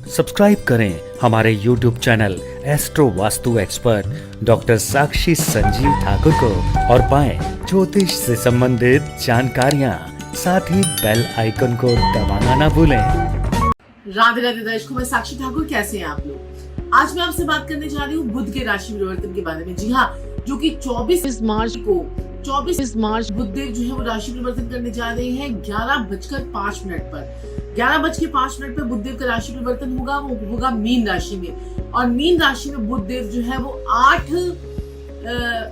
Subscribe करें हमारे YouTube channel astro vastu expert doctor Sakshi Sanjeev Thakur को और पाएं ज्योतिष से संबंधित जानकारियां। साथ ही बेल आइकन को दबाना ना भूलें। राधे राधे दर्शकों, मैं साक्षी ठाकुर, कैसे हैं आप लोग। आज मैं आपसे बात करने जा रही हूँ बुध के राशि परिवर्तन के बारे में। जी हाँ, जो कि 24 मार्च बुधदेव जो है वो राशि परिवर्तन करने जा रहे हैं 11:05 पर। 11:05 पर बुधदेव का राशि परिवर्तन होगा, वो होगा मीन राशि में। और मीन राशि में बुधदेव जो है वो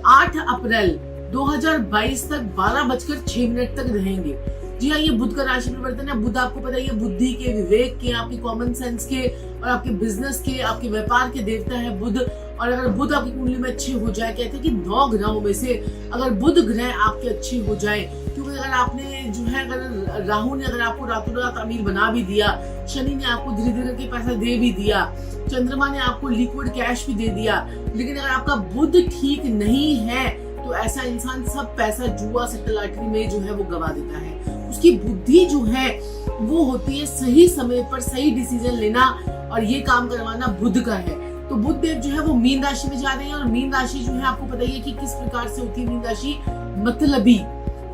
8 अप्रैल 2022 तक 12:06 तक रहेंगे। जी हाँ, ये बुध का राशि परिवर्तन है। बुध आपको पता है, ये बुद्धि के, विवेक के, आपके कॉमन सेंस के और आपके बिजनेस के, आपके व्यापार के देवता है बुध। और अगर बुध आपकी कुंडली में अच्छे हो जाए, कहते हैं कि 9 ग्रहों में से अगर बुध ग्रह आपके अच्छे हो जाए, क्योंकि अगर आपने जो है, अगर राहु ने अगर आपको रातों रात अमीर बना भी दिया, शनि ने आपको धीरे धीरे करके पैसा दे भी दिया, चंद्रमा ने आपको लिक्विड कैश भी दे दिया, लेकिन अगर आपका बुध ठीक नहीं है तो ऐसा इंसान सब पैसा जुआ सट्टा लॉटरी में जो है वो गवा देता है। उसकी बुद्धि जो है वो होती है सही समय पर सही डिसीजन लेना, और ये काम करवाना बुध का है। तो बुध देव जो है वो मीन राशि में जा रहे हैं। और मीन राशि जो है आपको पता ही है कि किस प्रकार से होती है मीन राशि। मतलबी,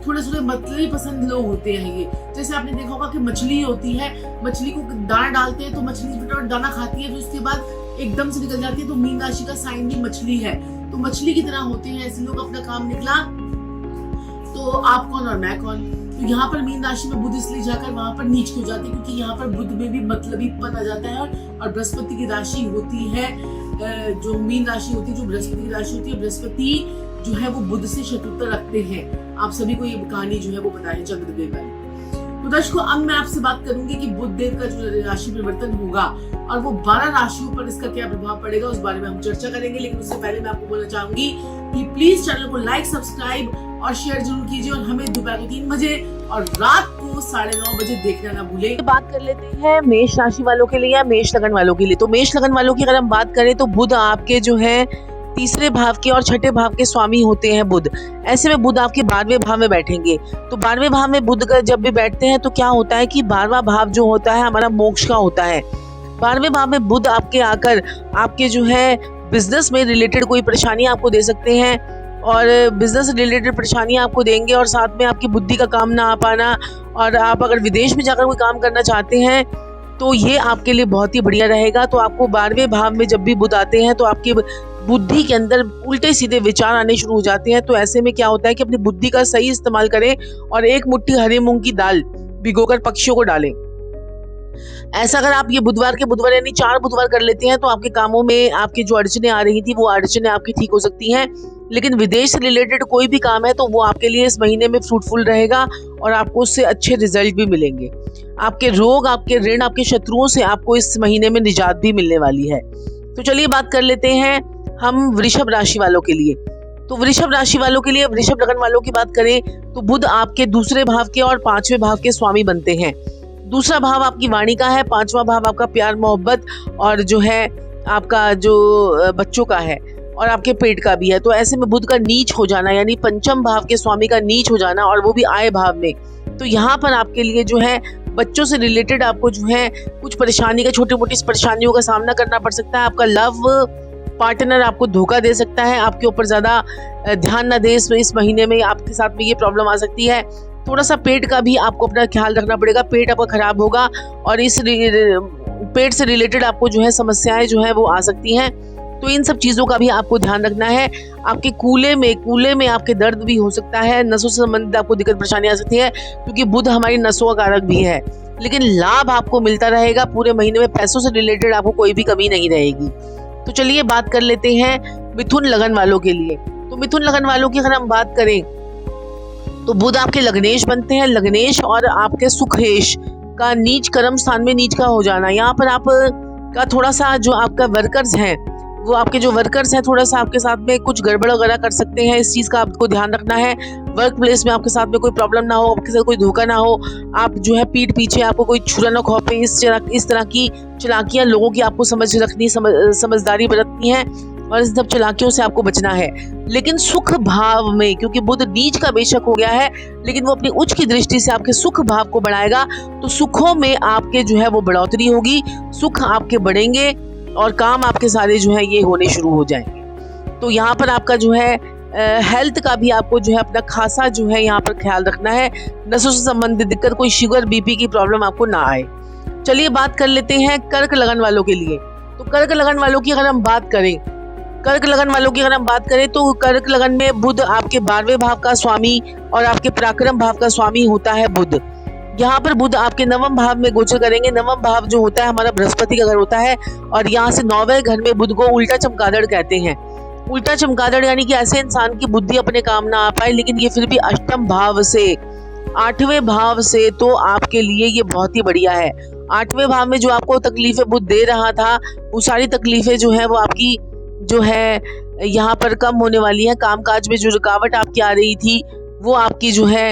थोड़े थोड़े मतलबी पसंद लोग होते हैं ये। जैसे आपने देखा होगा कि मछली होती है, मछली को दाना डालते हैं तो मछली दाना खाती है, फिर उसके बाद एकदम से निकल जाती है। तो मीन राशि का साइन भी मछली है, तो मछली की तरह होते हैं ऐसे लोग। अपना काम निकला तो आप कौन और मैं कौन। तो यहाँ पर मीन राशि में बुध इसलिए जाकर वहां पर नीच हो जाते हैं, क्योंकि यहाँ पर बुध में भी मतलबीपन आ जाता है। और बृहस्पति की राशि होती है, जो मीन राशि होती है, जो बृहस्पति की राशि होती है, बृहस्पति जो है वो बुध से शत्रुता रखते हैं। आप सभी को ये कहानी जो है वो पता है चंद्रदेव वाली। तो दर्शकों, अब मैं आपसे बात करूंगी कि बुध देव का जो राशि परिवर्तन होगा और वो 12 राशियों पर इसका क्या प्रभाव पड़ेगा, उस बारे में हम चर्चा करेंगे। लेकिन उससे पहले मैं आपको बोलना चाहूंगी कि प्लीज चैनल को लाइक, सब्सक्राइब और शेयर जरूर कीजिए, और हमें दोपहर को 3 बजे और रात को 9:30 बजे देखना ना भूलें। बात कर लेते हैं मेष राशि वालों के लिए या मेष लगन वालों के लिए। तो मेष लगन वालों की अगर हम बात करें तो बुध आपके जो है तीसरे भाव के और छठे भाव के स्वामी होते हैं बुध। ऐसे में बुध आपके 12वें भाव में बैठेंगे। तो 12वें भाव में बुध जब भी बैठते हैं तो क्या होता है कि 12वां भाव जो होता है हमारा मोक्ष का होता है। 12वें भाव में बुध आपके आकर आपके जो है बिजनेस में रिलेटेड कोई परेशानी आपको दे सकते हैं, और बिजनेस से रिलेटेड परेशानियां आपको देंगे, और साथ में आपकी बुद्धि का काम ना आ पाना, और आप अगर विदेश में जाकर कोई काम करना चाहते हैं तो ये आपके लिए बहुत ही बढ़िया रहेगा। तो आपको 12वें भाव में जब भी बुध आते हैं तो आपकी बुद्धि के अंदर उल्टे सीधे विचार आने शुरू हो जाते हैं। तो ऐसे में क्या होता है कि अपनी बुद्धि का सही इस्तेमाल करें और एक मुट्ठी हरे मूंग की दाल भिगोकर पक्षियों को डालें। ऐसा अगर आप ये बुधवार के बुधवार यानी 4 बुधवार कर लेते हैं तो आपके कामों में आपकी जो अड़चने आ रही थी वो अड़चने आपकी ठीक हो सकती हैं। लेकिन विदेश से रिलेटेड कोई भी काम है तो वो आपके लिए इस महीने में फ्रूटफुल रहेगा और आपको उससे अच्छे रिजल्ट भी मिलेंगे। आपके रोग, आपके ऋण, आपके शत्रुओं से आपको इस महीने में निजात भी मिलने वाली है। तो चलिए बात कर लेते हैं हम वृषभ राशि वालों के लिए। तो वृषभ राशि वालों के लिए, वृषभ लगन वालों की बात करें तो बुध आपके दूसरे भाव के और 5वें भाव के स्वामी बनते हैं। दूसरा भाव आपकी वाणी का है, 5वां भाव आपका प्यार मोहब्बत और जो है आपका जो बच्चों का है और आपके पेट का भी है। तो ऐसे में बुध का नीच हो जाना यानी 5म भाव के स्वामी का नीच हो जाना, और वो भी आय भाव में, तो यहाँ पर आपके लिए जो है बच्चों से रिलेटेड आपको जो है कुछ परेशानी का, छोटी मोटी परेशानियों का सामना करना पड़ सकता है। आपका लव पार्टनर आपको धोखा दे सकता है, आपके ऊपर ज्यादा ध्यान न दे इस महीने में, आपके साथ में ये प्रॉब्लम आ सकती है। थोड़ा सा पेट का भी आपको अपना ख्याल रखना पड़ेगा, पेट आपका खराब होगा और इस पेट से रिलेटेड आपको जो है समस्याएं जो है वो आ सकती हैं। तो इन सब चीजों का भी आपको ध्यान रखना है। आपके कूले में आपके दर्द भी हो सकता है, नसों से संबंधित आपको दिक्कत परेशानी आ सकती है, क्योंकि बुध हमारी नसों का कारक भी है। लेकिन लाभ आपको मिलता रहेगा पूरे महीने में, पैसों से रिलेटेड आपको कोई भी कमी नहीं रहेगी। तो चलिए बात कर लेते हैं मिथुन लगन वालों के लिए। तो मिथुन लगन वालों की अगर हम बात करें तो बुध आपके लग्नेश बनते हैं। लग्नेश और आपके सुखेश का नीच कर्म स्थान में नीच का हो जाना, यहाँ पर आप का थोड़ा सा जो आपका वर्कर्स हैं, वो आपके जो वर्कर्स हैं थोड़ा सा आपके साथ में कुछ गड़बड़ वगैरह कर सकते हैं। इस चीज का आपको ध्यान रखना है। वर्क प्लेस में आपके साथ में कोई प्रॉब्लम ना हो, आपके साथ कोई धोखा ना हो, आप जो है पीठ पीछे आपको कोई छुरा ना खौफे। इस तरह की चालाकियां लोगों की आपको समझदारी बरतनी है। और इन सब चालाकियों से आपको बचना है। लेकिन सुख भाव में, क्योंकि बुध नीच का बेशक हो गया है लेकिन वो अपनी उच्च की दृष्टि से आपके सुख भाव को बढ़ाएगा, तो सुखों में आपके जो है वो बढ़ोतरी होगी, सुख आपके बढ़ेंगे और काम आपके सारे जो है ये होने शुरू हो जाएंगे। तो यहाँ पर आपका जो है हेल्थ का भी आपको जो है अपना खासा जो है यहाँ पर ख्याल रखना है, नसों से संबंधित दिक्कत, कोई शुगर बीपी की प्रॉब्लम आपको ना आए। चलिए बात कर लेते हैं कर्क लगन वालों के लिए। तो कर्क लगन वालों की अगर हम बात करें, तो कर्क लगन में बुध आपके 12वें भाव का स्वामी और आपके पराक्रम भाव का स्वामी होता है बुध। यहाँ पर बुध आपके 9वें भाव में गोचर करेंगे। 9वां भाव जो होता है हमारा बृहस्पति का घर होता है और यहाँ से 9वें घर में बुध को उल्टा चमगादड़ कहते हैं। उल्टा चमगादड़ यानी कि ऐसे इंसान की बुद्धि अपने काम ना आ पाए, लेकिन ये फिर भी अष्टम भाव से 8वें भाव से तो आपके लिए ये बहुत ही बढ़िया है। 8वें भाव में जो आपको तकलीफें बुध दे रहा था, वो सारी तकलीफें जो है वो आपकी जो है यहाँ पर कम होने वाली है। कामकाज में जो रुकावट आपकी आ रही थी वो आपकी जो है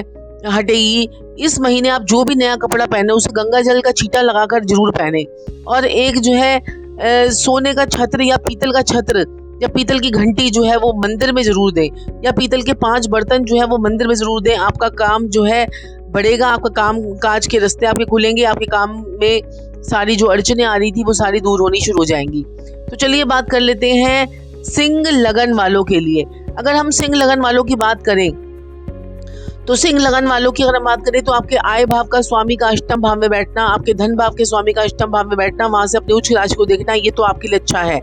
हटेगी। इस महीने आप जो भी नया कपड़ा पहने उसे गंगा जल का छींटा लगाकर जरूर पहने, और एक जो है सोने का छत्र या पीतल का छत्र या पीतल की घंटी जो है वो मंदिर में जरूर दें, या पीतल के 5 बर्तन जो है वो मंदिर में जरूर दें। आपका काम जो है बढ़ेगा, आपका काम काज के रास्ते आपके खुलेंगे, आपके काम में सारी जो अड़चने आ रही थी वो सारी दूर होनी शुरू हो जाएंगी। तो चलिए बात कर लेते हैं सिंह लगन वालों के लिए। अगर हम सिंह लगन वालों की बात करें तो सिंह लगन वालों की अगर हम बात करें तो आपके आय भाव का स्वामी का अष्टम भाव में बैठना, आपके धन भाव के स्वामी का अष्टम भाव में बैठना, वहां से अपनी उच्च राशि को देखना, ये तो आपके लिए अच्छा है।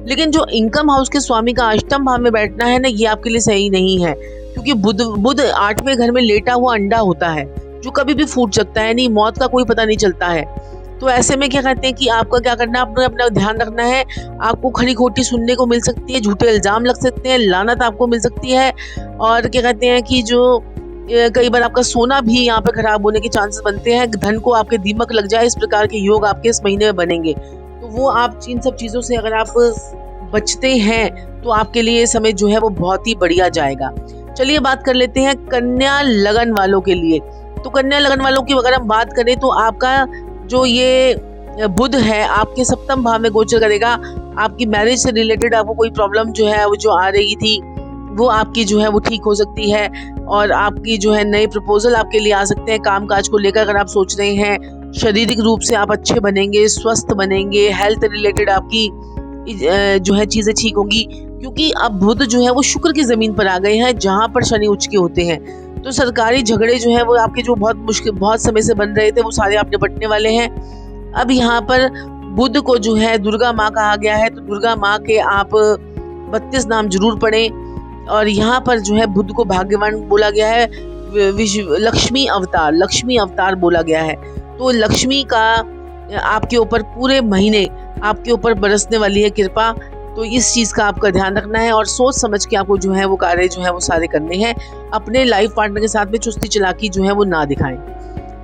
लेकिन जो इनकम हाउस के स्वामी का अष्टम भाव में बैठना है ना, ये आपके लिए सही नहीं है, क्योंकि बुध 8वें घर में लेटा हुआ अंडा होता है जो कभी भी फूट सकता है, नहीं मौत का कोई पता नहीं चलता है। तो ऐसे में क्या कहते हैं कि आपका क्या करना है, अपना ध्यान रखना है। आपको खरी खोटी सुनने को मिल सकती है, झूठे इल्जाम लग सकते हैं, लानत आपको मिल सकती है, और क्या कहते हैं कि जो कई बार आपका सोना भी यहाँ पे खराब होने के चांसेस बनते हैं, धन को आपके दीमक लग जाए, इस प्रकार के योग आपके इस महीने में बनेंगे। तो वो आप इन सब चीज़ों से अगर आप बचते हैं तो आपके लिए समय जो है वो बहुत ही बढ़िया जाएगा। चलिए बात कर लेते हैं कन्या लगन वालों के लिए। तो कन्या लगन वालों की अगर हम बात करें तो आपका जो ये बुध है आपके 7वें भाव में गोचर करेगा। आपकी मैरिज से रिलेटेड आपको कोई प्रॉब्लम जो है वो जो आ रही थी वो आपकी जो है वो ठीक हो सकती है, और आपकी जो है नए प्रपोजल आपके लिए आ सकते हैं। कामकाज को लेकर अगर आप सोच रहे हैं, शारीरिक रूप से आप अच्छे बनेंगे, स्वस्थ बनेंगे, हेल्थ रिलेटेड आपकी जो है चीजें ठीक होंगी, क्योंकि अब बुध जो है वो शुक्र की जमीन पर आ गए हैं जहां पर शनि उच्च के होते हैं। तो सरकारी झगड़े जो है वो आपके जो बहुत समय से बन रहे थे वो सारे आप निपटने वाले हैं। अब यहाँ पर बुध को जो है दुर्गा माँ कहा गया है, तो दुर्गा माँ के आप 32 नाम जरूर पढ़ें। और यहाँ पर जो है बुध को भाग्यवान बोला गया है, लक्ष्मी अवतार बोला गया है। तो लक्ष्मी का आपके ऊपर पूरे महीने आपके ऊपर बरसने वाली है कृपा। तो इस चीज़ का आपका ध्यान रखना है और सोच समझ के आपको जो है वो कार्य जो है वो सारे करने हैं। अपने लाइफ पार्टनर के साथ में चुस्ती चालाकी जो है वो ना दिखाएं।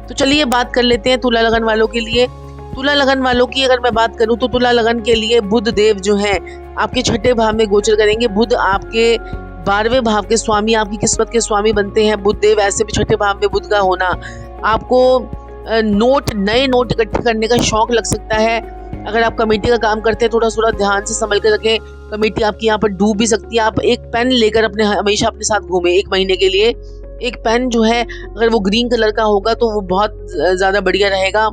तो चलिए बात कर लेते हैं तुला लगन वालों के लिए। तुला लगन वालों की अगर मैं बात करूं तो तुला लगन के लिए बुध देव जो है आपके 6ठे भाव में गोचर करेंगे। बुध आपके 12वें भाव के स्वामी, आपकी किस्मत के स्वामी बनते हैं बुध देव। ऐसे भी 6ठे भाव में बुध का होना आपको नए नोट इकट्ठे करने का शौक लग सकता है। अगर आप कमेटी का काम करते हैं थोड़ा ध्यान से संभल कर रखें, कमेटी आपकी यहाँ पर डूब भी सकती है। आप एक पेन लेकर हमेशा अपने साथ घूमें 1 महीने के लिए। एक पेन जो है अगर वो ग्रीन कलर का होगा तो वो बहुत ज्यादा बढ़िया रहेगा।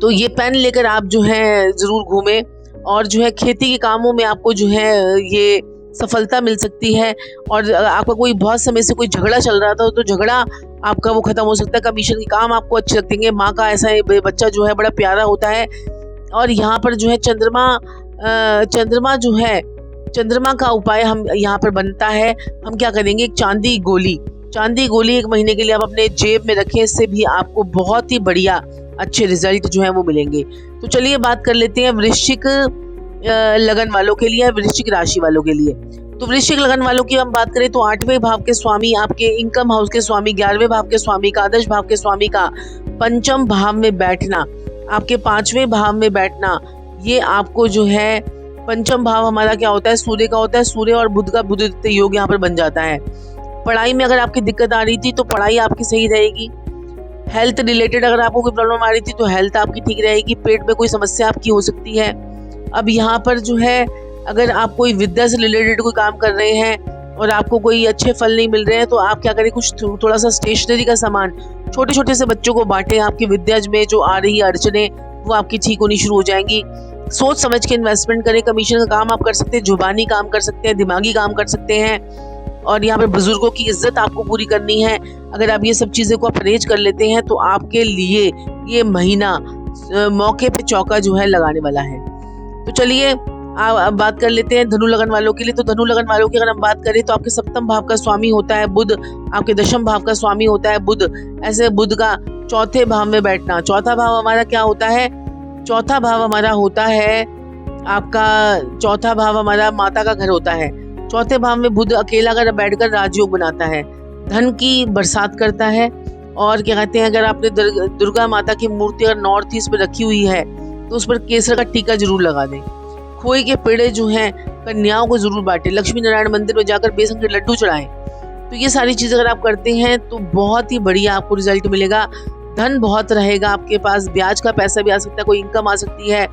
तो ये पेन लेकर आप जो है जरूर घूमें, और जो है खेती के कामों में आपको जो है ये सफलता मिल सकती है। और आपका कोई बहुत समय से कोई झगड़ा चल रहा था तो झगड़ा आपका वो खत्म हो सकता है। कमीशन के काम आपको अच्छे लगेंगे। माँ का ऐसा बच्चा जो है बड़ा प्यारा होता है। और यहाँ पर जो है चंद्रमा जो है, चंद्रमा का उपाय हम यहाँ पर बनता है। हम क्या करेंगे, एक चांदी गोली 1 महीने के लिए आप अपने जेब में रखें, इससे भी आपको बहुत ही बढ़िया अच्छे रिजल्ट जो है वो मिलेंगे। तो चलिए बात कर लेते हैं वृश्चिक लगन वालों के लिए, वृश्चिक राशि वालों के लिए। तो वृश्चिक लगन वालों की हम बात करें तो 8वें भाव के स्वामी, आपके इनकम हाउस के स्वामी, 11वें भाव के स्वामी, एकादश भाव के स्वामी का 5म भाव में बैठना, आपके 5वें भाव में बैठना, ये आपको जो है 5म भाव हमारा क्या होता है, सूर्य का होता है। सूर्य और बुध का बुध योग यहाँ पर बन जाता है। पढ़ाई में अगर आपकी दिक्कत आ रही थी तो पढ़ाई आपकी सही रहेगी। हेल्थ रिलेटेड अगर आपको कोई प्रॉब्लम आ रही थी तो हेल्थ आपकी ठीक रहेगी। पेट में कोई समस्या आपकी हो सकती है। अब यहाँ पर जो है अगर आप कोई विद्या से रिलेटेड कोई काम कर रहे हैं और आपको कोई अच्छे फल नहीं मिल रहे हैं, तो आप क्या करें, कुछ थोड़ा सा स्टेशनरी का सामान छोटे छोटे से बच्चों को बांटें। आपकी विद्या में जो आ रही अड़चने वो आपकी ठीक होनी शुरू हो जाएंगी। सोच समझ के इन्वेस्टमेंट करें। कमीशन का काम आप कर सकते हैं, जुबानी काम कर सकते हैं, दिमागी काम कर सकते हैं। और यहाँ पर बुजुर्गों की इज्जत आपको पूरी करनी है। अगर आप ये सब चीज़ें को परहेज कर लेते हैं तो आपके लिए ये महीना मौके पे चौका जो है लगाने वाला है। तो चलिए अब बात कर लेते हैं धनु लगन वालों के लिए। तो धनु लगन वालों की अगर हम बात करें तो आपके सप्तम भाव का स्वामी होता है बुध, आपके दशम भाव का स्वामी होता है बुध। ऐसे बुध का चौथे भाव में बैठना, चौथा भाव हमारा क्या होता है, चौथा भाव हमारा होता है आपका, चौथा भाव हमारा माता का घर होता है। चौथे भाव में बुध अकेला अगर बैठकर राजयोग बनाता है, धन की बरसात करता है। और क्या कहते हैं, अगर आपने दुर्गा माता की मूर्ति अगर नॉर्थ ईस्ट में रखी हुई है तो उस पर केसर का टीका जरूर लगा दें। खोए के पेड़े जो हैं कन्याओं को जरूर बांटें। लक्ष्मी नारायण मंदिर में जाकर बेसन के लड्डू चढ़ाएं। तो ये सारी चीज़ अगर आप करते हैं तो बहुत ही बढ़िया आपको रिजल्ट मिलेगा। धन बहुत रहेगा आपके पास, ब्याज का पैसा भी आ सकता है, कोई इनकम आ सकती है।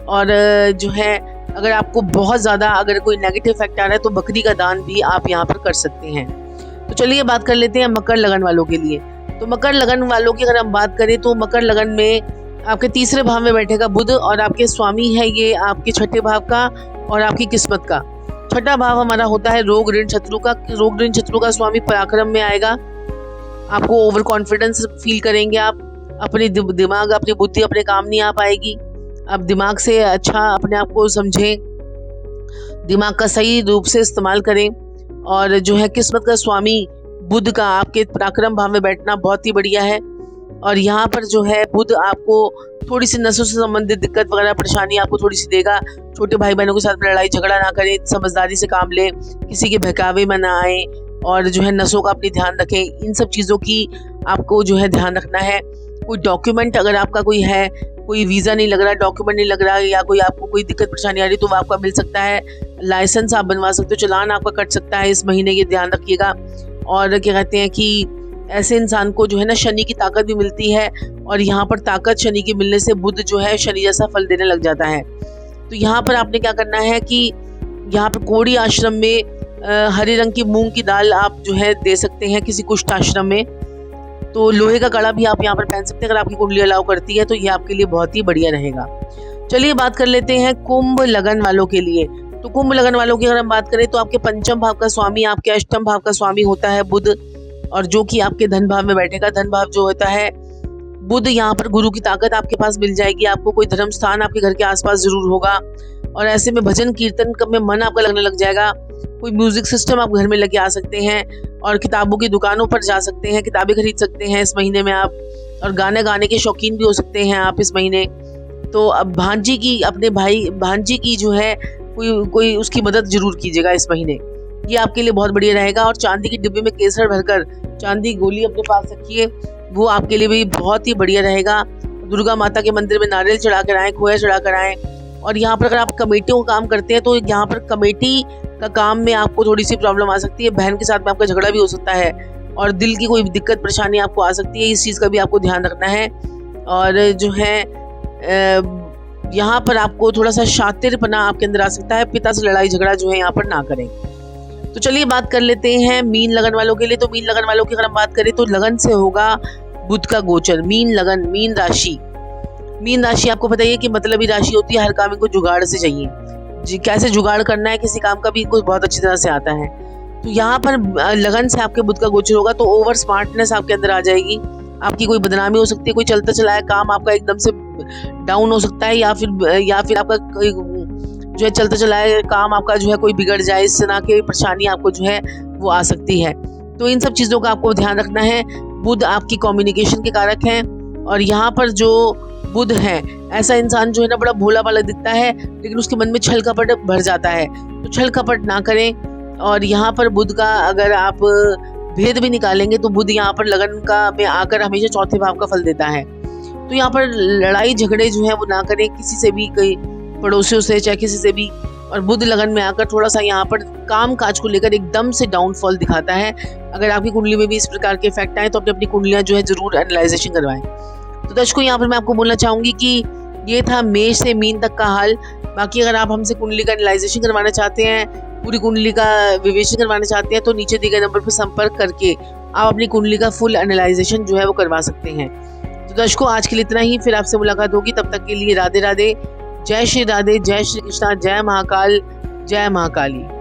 और जो है अगर आपको बहुत ज़्यादा अगर कोई नेगेटिव इफेक्ट आ रहा है तो बकरी का दान भी आप यहाँ पर कर सकते हैं। तो चलिए बात कर लेते हैं मकर लगन वालों के लिए। तो मकर लगन वालों की अगर हम बात करें तो मकर लगन में आपके तीसरे भाव में बैठेगा बुध और आपके स्वामी है ये आपके छठे भाव का और आपकी किस्मत का। छठा भाव हमारा होता है रोग ऋण शत्रु का। रोग ऋण शत्रु का स्वामी पराक्रम में आएगा। आपको ओवर कॉन्फिडेंस फील करेंगे, आप अपनी दिमाग अपनी बुद्धि अपने काम नहीं आ पाएगी। आप दिमाग से अच्छा अपने आप को समझें, दिमाग का सही रूप से इस्तेमाल करें। और जो है किस्मत का स्वामी बुध का आपके पराक्रम भाव में बैठना बहुत ही बढ़िया है। और यहाँ पर जो है बुध आपको थोड़ी सी नसों से संबंधित दिक्कत वगैरह परेशानी आपको थोड़ी सी देगा। छोटे भाई बहनों के साथ में लड़ाई झगड़ा ना करें, समझदारी से काम लें, किसी के बहकावे में ना आए और जो है नसों का अपनी ध्यान रखें। इन सब चीज़ों की आपको जो है ध्यान रखना है। कोई डॉक्यूमेंट अगर आपका कोई है, कोई वीज़ा नहीं लग रहा, डॉक्यूमेंट नहीं लग रहा या कोई आपको कोई दिक्कत परेशानी आ रही तो वो आपका मिल सकता है। लाइसेंस आप बनवा सकते हो, चालान आपका कट सकता है इस महीने, ये ध्यान रखिएगा। और क्या कहते हैं कि ऐसे इंसान को जो है ना शनि की ताकत भी मिलती है और यहाँ पर ताकत शनि के मिलने से बुध जो है शनि जैसा फल देने लग जाता है। तो यहाँ पर आपने क्या करना है कि यहाँ पर कोड़ी आश्रम में हरे रंग की मूंग की दाल आप जो है दे सकते हैं किसी कुष्ठ आश्रम में। तो लोहे का कड़ा भी आप यहाँ पर पहन सकते हैं अगर आपकी कुंडली अलाउ करती है, तो ये आपके लिए बहुत ही बढ़िया रहेगा। चलिए बात कर लेते हैं कुंभ लगन वालों के लिए। तो कुंभ लगन वालों की अगर हम बात करें तो आपके पंचम भाव का स्वामी आपके अष्टम भाव का स्वामी होता है बुध और जो कि आपके धन भाव में बैठेगा। धन भाव जो होता है बुध, यहाँ पर गुरु की ताकत आपके पास मिल जाएगी। आपको कोई धर्म स्थान आपके घर के आसपास जरूर होगा और ऐसे में भजन कीर्तन में मन आपका लगने लग जाएगा। कोई म्यूजिक सिस्टम आप घर में लेके आ सकते हैं और किताबों की दुकानों पर जा सकते हैं, किताबें खरीद सकते हैं इस महीने में आप। और गाने गाने के शौकीन भी हो सकते हैं आप इस महीने। तो अब भांजी की अपने भांजी की जो है कोई उसकी मदद जरूर कीजिएगा इस महीने, ये आपके लिए बहुत बढ़िया रहेगा। और चांदी की डिब्बी में केसर भरकर चांदी गोली अपने पास रखिए, वो आपके लिए भी बहुत ही बढ़िया रहेगा। दुर्गा माता के मंदिर में नारियल चढ़ा कर आएँ, खोया चढ़ा कर आएँ। और यहाँ पर अगर आप कमेटियों का काम करते हैं तो यहाँ पर कमेटी का काम में आपको थोड़ी सी प्रॉब्लम आ सकती है, बहन के साथ में आपका झगड़ा भी हो सकता है और दिल की कोई दिक्कत परेशानी आपको आ सकती है, इस चीज़ का भी आपको ध्यान रखना है। और जो है यहाँ पर आपको थोड़ा सा शातिरपना आपके अंदर आ सकता है, पिता से लड़ाई झगड़ा जो है यहाँ पर ना करें। तो चलिए बात कर लेते हैं मीन लगन वालों के लिए। तो मीन लगन वालों की अगर हम बात करें तो लगन से होगा बुध का गोचर। मीन लगन, मीन राशि, मीन राशि आपको पता ही है कि मतलबी राशि होती है, हर काम को जुगाड़ से चाहिए जी। कैसे जुगाड़ करना है किसी काम का भी इनको बहुत अच्छी तरह से आता है। तो यहाँ पर लगन से आपके बुध का गोचर होगा तो ओवर स्मार्टनेस आपके अंदर आ जाएगी। आपकी कोई बदनामी हो सकती है, कोई चलता चलाया काम आपका एकदम से डाउन हो सकता है या फिर आपका जो है चलता चलाया काम आपका जो है कोई बिगड़ जाए, इससे ना कि परेशानी आपको जो है वो आ सकती है। तो इन सब चीज़ों का आपको ध्यान रखना है। बुध आपकी कम्युनिकेशन के कारक हैं और यहाँ पर जो बुध है ऐसा इंसान जो है ना बड़ा भोला भाला दिखता है लेकिन उसके मन में छल कपट भर जाता है, तो छल कपट ना करें। और यहाँ पर बुध का अगर आप भेद भी निकालेंगे तो बुध यहाँ पर लगन का में आकर हमेशा चौथे भाव का फल देता है। तो यहाँ पर लड़ाई झगड़े जो है वो ना करें किसी से भी, कई पड़ोसियों से चाहे किसी से भी। और बुध लगन में आकर थोड़ा सा यहाँ पर काम काज को लेकर एकदम से डाउनफॉल दिखाता है। अगर आपकी कुंडली में भी इस प्रकार के इफेक्ट आए तो अपनी कुंडलियाँ जो है जरूर एनालाइजेशन करवाएं। तो दर्शकों यहाँ पर मैं आपको बोलना चाहूँगी कि ये था मेष से मीन तक का हाल। बाकी अगर आप हमसे कुंडली का एनालाइजेशन करवाना चाहते हैं, पूरी कुंडली का विवेचन करवाना चाहते हैं, तो नीचे दिए गए नंबर पर संपर्क करके आप अपनी कुंडली का फुल एनालाइजेशन जो है वो करवा सकते हैं। तो दर्शकों, आज के लिए इतना ही। फिर आपसे मुलाकात होगी, तब तक के लिए राधे राधे, जय श्री राधे, जय श्री कृष्णा, जय महाकाल, जय महाकाली।